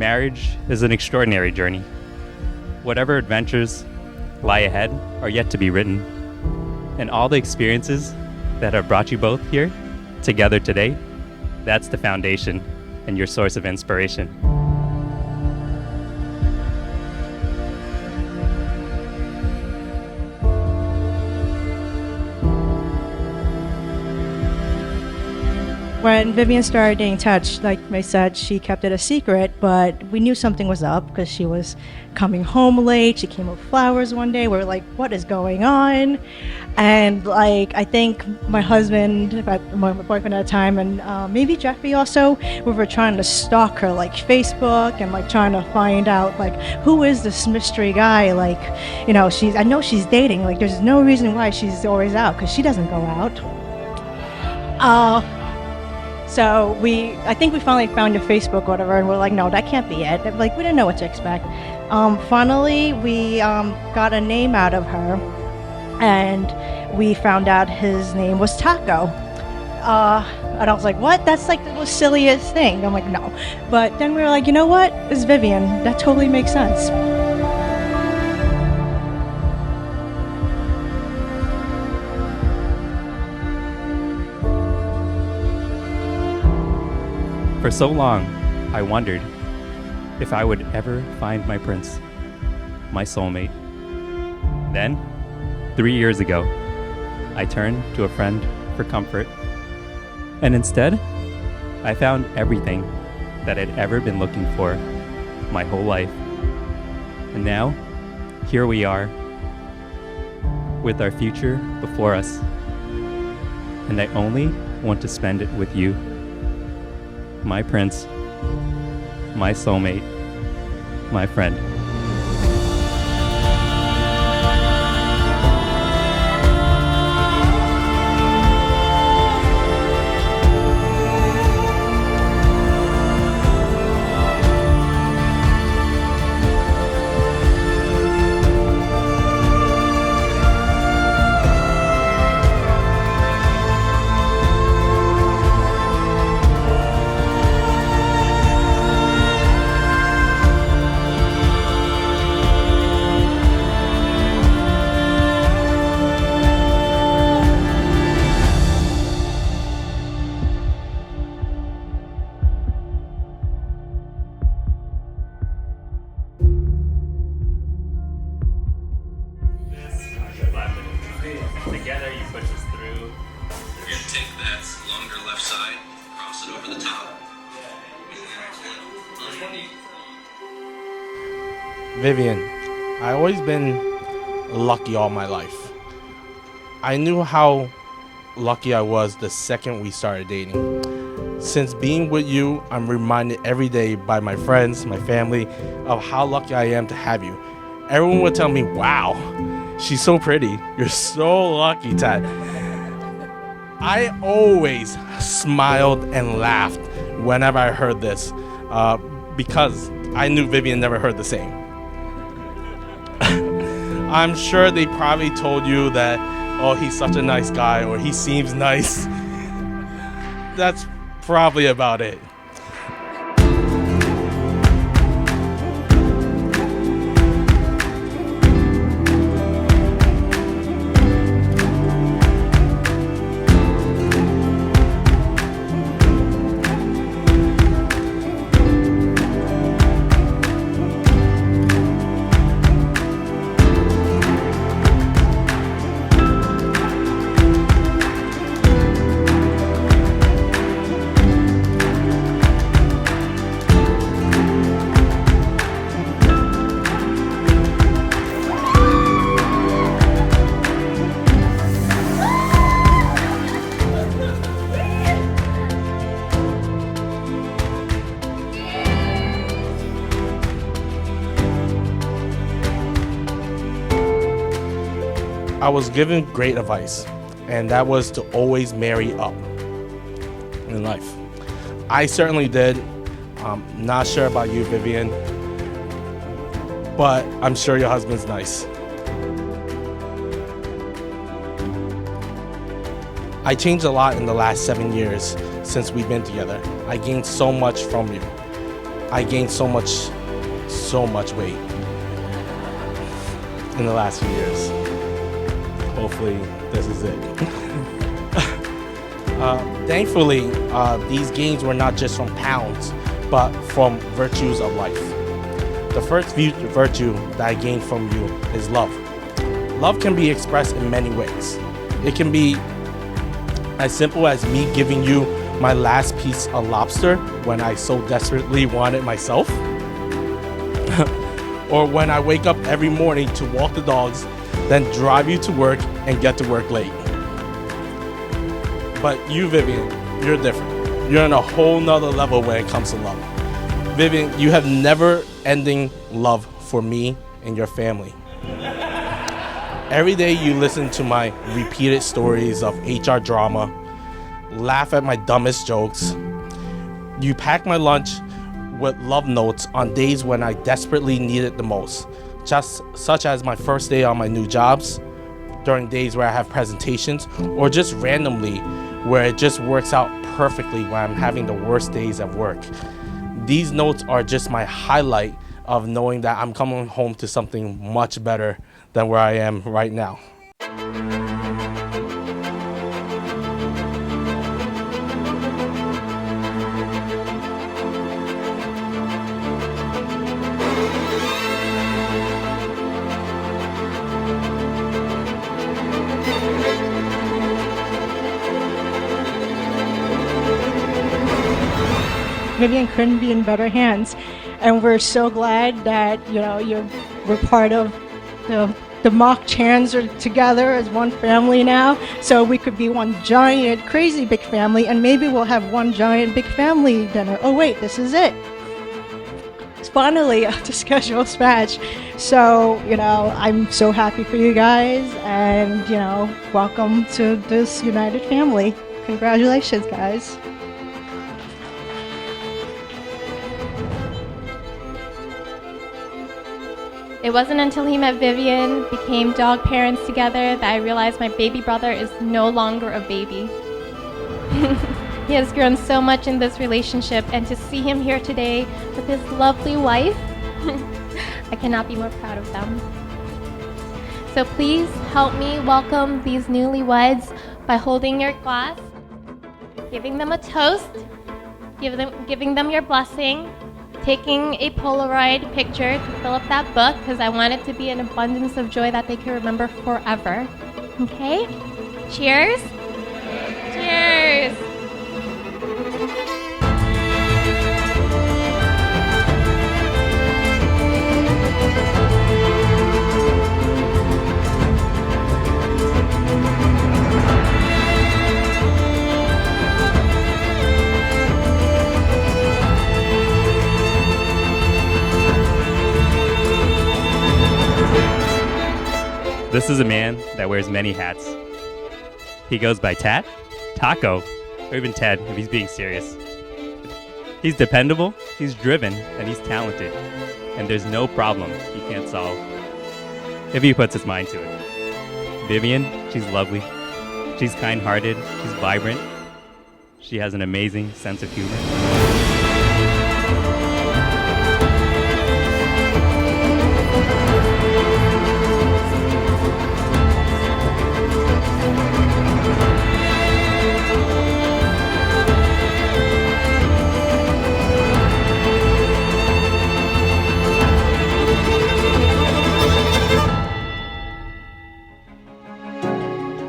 Marriage is an extraordinary journey. Whatever adventures lie ahead are yet to be written, and all the experiences that have brought you both here together today, that's the foundation and your source of inspiration. When Vivian started getting touched, like I said, she kept it a secret, but we knew something was up because she was coming home late. She came with flowers one day. We were like, what is going on? And like, I think my husband, my boyfriend at the time, and maybe Jeffrey also, we were trying to stalk her, like Facebook, and like trying to find out like, who is this mystery guy? Like, you know, I know she's dating. Like, there's no reason why she's always out because she doesn't go out. So I think we finally found your Facebook or whatever, and we're like, no, that can't be it. Like, we didn't know what to expect. Finally, we got a name out of her, and we found out his name was Taco. And I was like, what? That's like the most silliest thing. I'm like, no. But then we were like, you know what? It's Vivian. That totally makes sense. For so long, I wondered if I would ever find my prince, my soulmate. Then, 3 years ago, I turned to a friend for comfort, and instead, I found everything that I'd ever been looking for my whole life. And now, here we are, with our future before us, and I only want to spend it with you. My prince, my soulmate, my friend. Together you push us through. You're gonna take that longer left side, cross it over the top. Vivian, I've always been lucky all my life. I knew how lucky I was the second we started dating. Since being with you, I'm reminded every day by my friends, my family, of how lucky I am to have you. Everyone would tell me, wow, she's so pretty. You're so lucky, Tad. I always smiled and laughed whenever I heard this because I knew Vivian never heard the same. I'm sure they probably told you that, oh, he's such a nice guy, or he seems nice. That's probably about it. I was given great advice, and that was to always marry up in life. I certainly did. Not sure about you, Vivian, but I'm sure your husband's nice. I changed a lot in the last 7 years since we've been together. I gained so much from you. I gained so much weight in the last few years. Hopefully, this is it. Thankfully, these gains were not just from pounds, but from virtues of life. The first virtue that I gained from you is love. Love can be expressed in many ways. It can be as simple as me giving you my last piece of lobster when I so desperately want it myself. Or when I wake up every morning to walk the dogs, then drive you to work and get to work late. But you, Vivian, you're different. You're on a whole nother level when it comes to love. Vivian, you have never-ending love for me and your family. Every day you listen to my repeated stories of HR drama, laugh at my dumbest jokes. You pack my lunch with love notes on days when I desperately need it the most, just such as my first day on my new jobs, during days where I have presentations, or just randomly where it just works out perfectly when I'm having the worst days at work. These notes are just my highlight of knowing that I'm coming home to something much better than where I am right now. Vivian couldn't be in better hands, and we're so glad that we're part of the mock chans are together as one family now, so we could be one giant crazy big family, and maybe we'll have one giant big family dinner. Oh wait, this is it. It's finally the schedule's match. So I'm so happy for you guys, and welcome to this united family. Congratulations, guys. It wasn't until he met Vivian, became dog parents together, that I realized my baby brother is no longer a baby. He has grown so much in this relationship, and to see him here today with his lovely wife, I cannot be more proud of them. So please help me welcome these newlyweds by holding your glass, giving them a toast, giving them your blessing, taking a Polaroid picture to fill up that book, because I want it to be an abundance of joy that they can remember forever. Okay? Cheers. Cheers. This is a man that wears many hats. He goes by Tat, Taco, or even Ted if he's being serious. He's dependable, he's driven, and he's talented. And there's no problem he can't solve if he puts his mind to it. Vivian, she's lovely. She's kind-hearted, she's vibrant. She has an amazing sense of humor.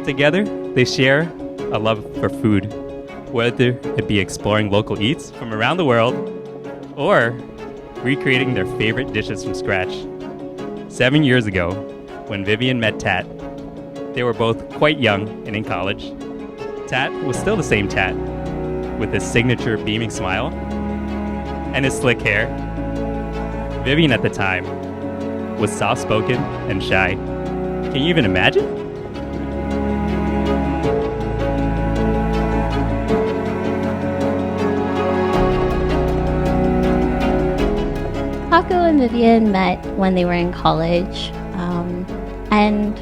Together, they share a love for food, whether it be exploring local eats from around the world or recreating their favorite dishes from scratch. 7 years ago, when Vivian met Tat, they were both quite young and in college. Tat was still the same Tat, with his signature beaming smile and his slick hair. Vivian at the time was soft-spoken and shy. Can you even imagine? Taco and Vivian met when they were in college, and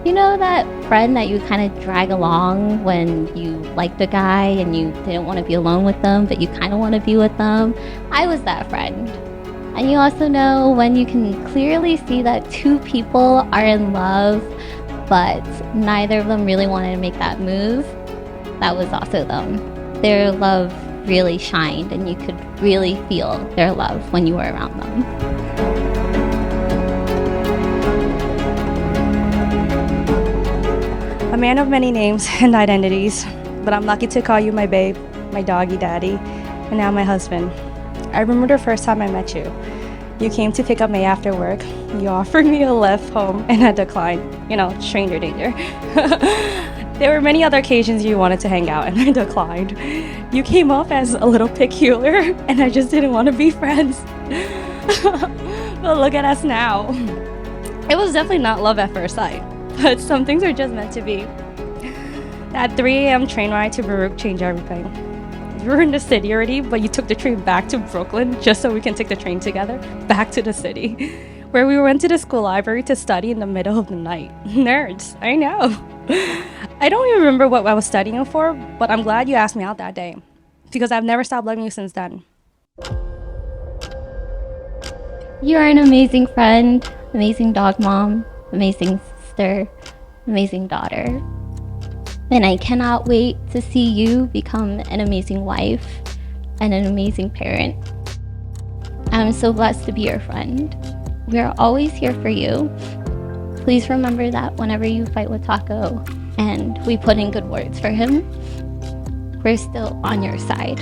You know that friend that you kind of drag along when you liked a guy and you didn't want to be alone with them, but you kind of want to be with them? I was that friend. And you also know when you can clearly see that two people are in love, but neither of them really wanted to make that move. That was also them. Their love really shined, and you could really feel their love when you were around them. A man of many names and identities, but I'm lucky to call you my babe, my doggy daddy, and now my husband. I remember the first time I met you. You came to pick up me after work. You offered me a lift home, and I declined. You know, stranger danger. There were many other occasions you wanted to hang out, and I declined. You came off as a little peculiar, and I just didn't want to be friends. But look at us now. It was definitely not love at first sight, but some things are just meant to be. That 3 a.m. train ride to Baruch changed everything. You were in the city already, but you took the train back to Brooklyn just so we can take the train together back to the city, where we went to the school library to study in the middle of the night. Nerds, I know. I don't even remember what I was studying for, but I'm glad you asked me out that day, because I've never stopped loving you since then. You're an amazing friend, amazing dog mom, amazing sister, amazing daughter. And I cannot wait to see you become an amazing wife and an amazing parent. I'm so blessed to be your friend. We are always here for you. Please remember that whenever you fight with Taco and we put in good words for him, we're still on your side.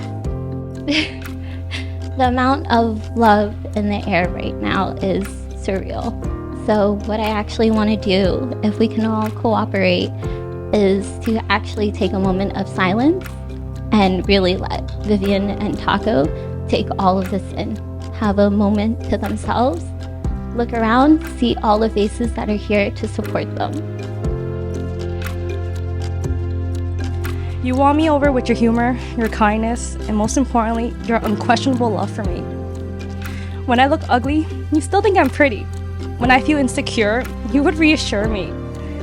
The amount of love in the air right now is surreal. So what I actually want to do, if we can all cooperate, is to actually take a moment of silence and really let Vivian and Taco take all of this in. Have a moment to themselves, look around, see all the faces that are here to support them. You won me over with your humor, your kindness, and most importantly, your unquestionable love for me. When I look ugly, you still think I'm pretty. When I feel insecure, you would reassure me.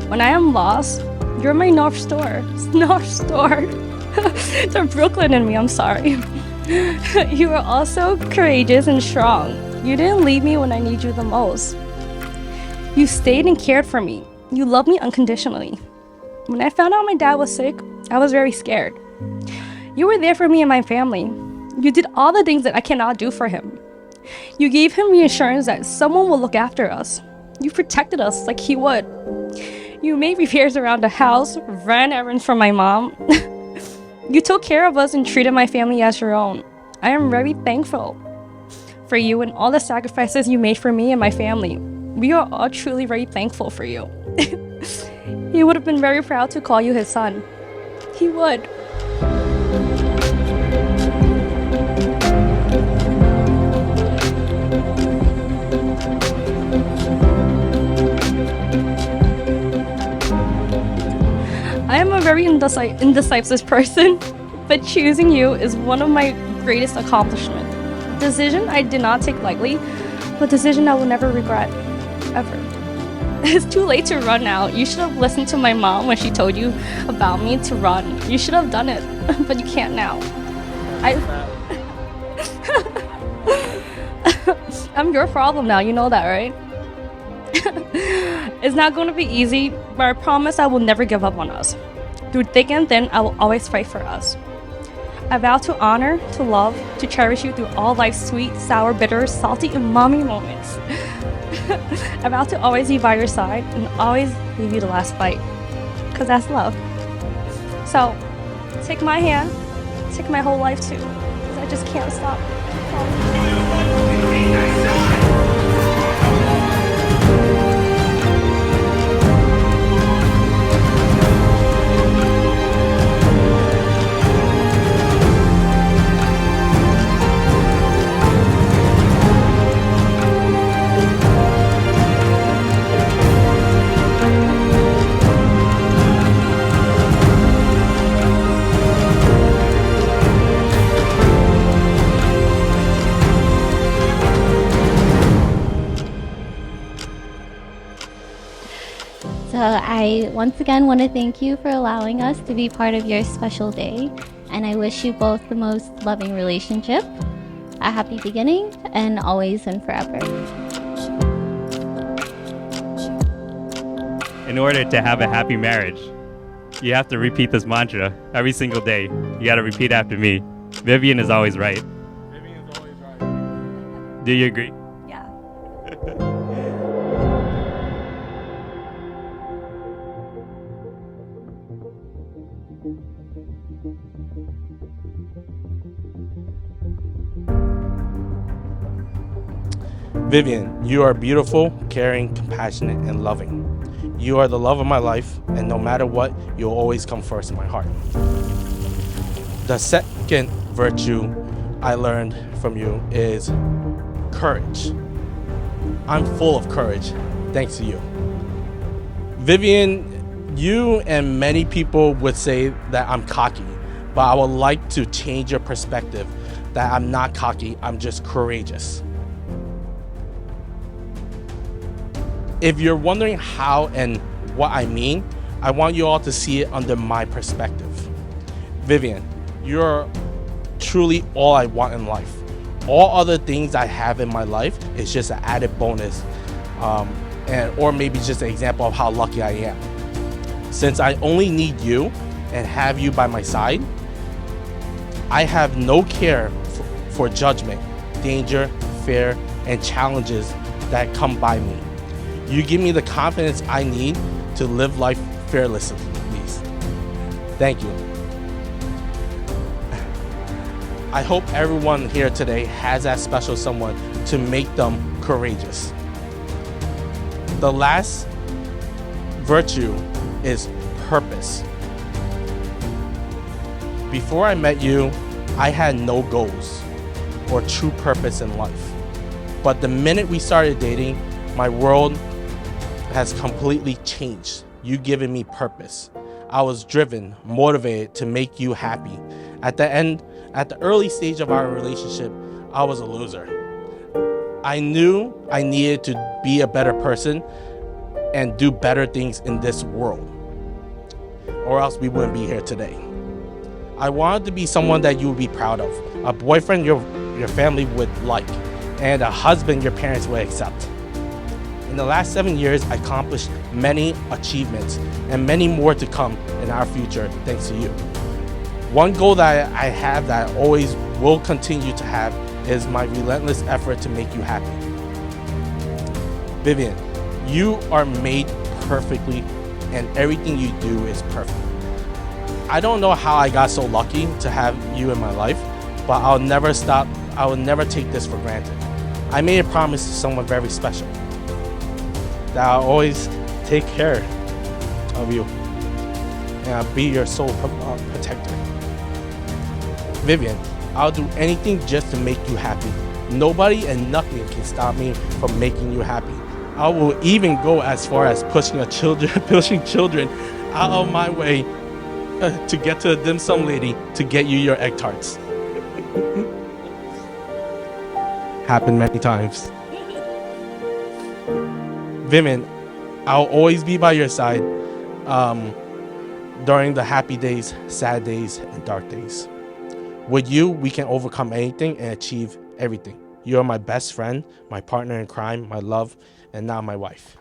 When I am lost, you're my North Star. North Star. The Brooklyn in me, I'm sorry. You are also courageous and strong. You didn't leave me when I need you the most. You stayed and cared for me. You loved me unconditionally. When I found out my dad was sick, I was very scared. You were there for me and my family. You did all the things that I cannot do for him. You gave him reassurance that someone will look after us. You protected us like he would. You made repairs around the house, ran errands for my mom. You took care of us and treated my family as your own. I am very thankful for you and all the sacrifices you made for me and my family. We are all truly very thankful for you. He would have been very proud to call you his son. He would. I am a very indecisive person, but choosing you is one of my greatest accomplishments. Decision I did not take lightly, but decision I will never regret, ever. It's too late to run now. You should have listened to my mom when she told you about me to run. You should have done it, but you can't now. I'm your problem now, you know that, right? It's not going to be easy, but I promise I will never give up on us. Through thick and thin, I will always fight for us. I vow to honor, to love, to cherish you through all life's sweet, sour, bitter, salty, and mommy moments. I vow to always be by your side and always leave you the last fight. Because that's love. So, take my hand, take my whole life too. Because I just can't stop. I once again want to thank you for allowing us to be part of your special day. And I wish you both the most loving relationship, a happy beginning, and always and forever. In order to have a happy marriage, you have to repeat this mantra every single day. You got to repeat after me. Vivian is always right. Vivian's always right. Do you agree? Yeah. Vivian, you are beautiful, caring, compassionate, and loving. You are the love of my life, and no matter what, you'll always come first in my heart. The second virtue I learned from you is courage. I'm full of courage, thanks to you. Vivian, you and many people would say that I'm cocky, but I would like to change your perspective that I'm not cocky, I'm just courageous. If you're wondering how and what I mean, I want you all to see it under my perspective. Vivian, you're truly all I want in life. All other things I have in my life is just an added bonus, or maybe just an example of how lucky I am. Since I only need you and have you by my side, I have no care for judgment, danger, fear, and challenges that come by me. You give me the confidence I need to live life fearlessly, please. Thank you. I hope everyone here today has that special someone to make them courageous. The last virtue is purpose. Before I met you, I had no goals or true purpose in life. But the minute we started dating, my world has completely changed. You giving me purpose. I was driven, motivated to make you happy. At the early stage of our relationship, I was a loser. I knew I needed to be a better person and do better things in this world, or else we wouldn't be here today. I wanted to be someone that you would be proud of, a boyfriend your family would like, and a husband your parents would accept. In the last 7 years, I accomplished many achievements and many more to come in our future thanks to you. One goal that I have that I always will continue to have is my relentless effort to make you happy. Vivian, you are made perfectly and everything you do is perfect. I don't know how I got so lucky to have you in my life, but I'll never stop. I will never take this for granted. I made a promise to someone very special that I'll always take care of you and I'll be your sole protector. Vivian, I'll do anything just to make you happy. Nobody and nothing can stop me from making you happy. I will even go as far as pushing children out of my way to get to a dim sum lady to get you your egg tarts. Happened many times. Vivian, I'll always be by your side during the happy days, sad days, and dark days. With you, we can overcome anything and achieve everything. You are my best friend, my partner in crime, my love, and now my wife.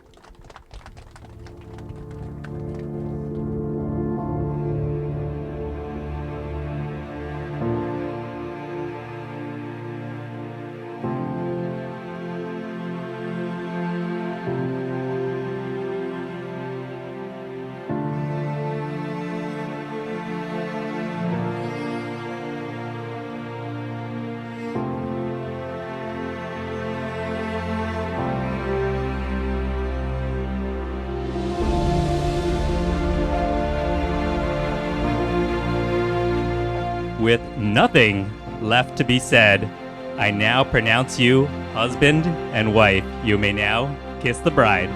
With nothing left to be said, I now pronounce you husband and wife. You may now kiss the bride.